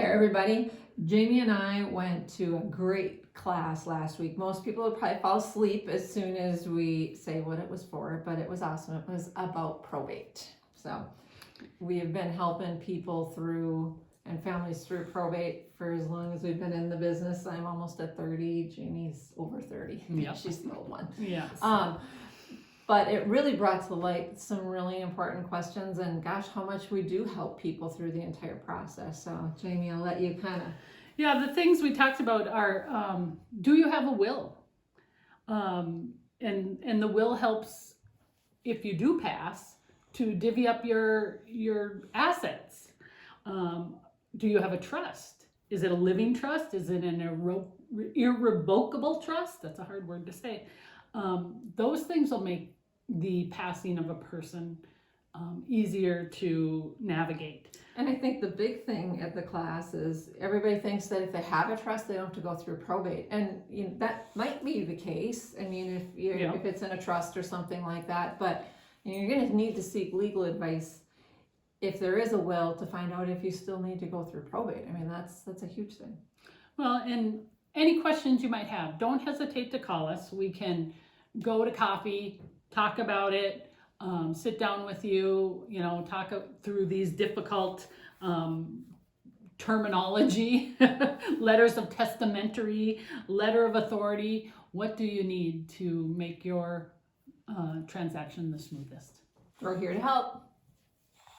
there, everybody. Jamie and I went to a great class last week. Most people would probably fall asleep as soon as we say what it was for, but it was awesome. It was about probate. So we have been helping people through and families through probate for as long as we've been in the business. I'm almost at 30. Jamie's over 30. Yep. She's the old one. Yes. But it really brought to light some really important questions, and gosh, how much we do help people through the entire process. So Jamie, I'll let you kind of. Yeah, the things we talked about are, do you have a will? And the will helps, if you do pass, to divvy up your assets. Do you have a trust? Is it a living trust? Is it an irrevocable trust? That's a hard word to say. Those things will make the passing of a person easier to navigate. And I think the big thing at the class is everybody thinks that if they have a trust, they don't have to go through probate, and that might be the case. I mean, if it's in a trust or something like that, but you're going to need to seek legal advice if there is a will to find out if you still need to go through probate. I mean, that's a huge thing. Well, and any questions you might have, don't hesitate to call us. We can go to coffee, talk about it, sit down with you, talk through these difficult terminology, letters of testamentary, letter of authority. What do you need to make your transaction the smoothest? We're here to help.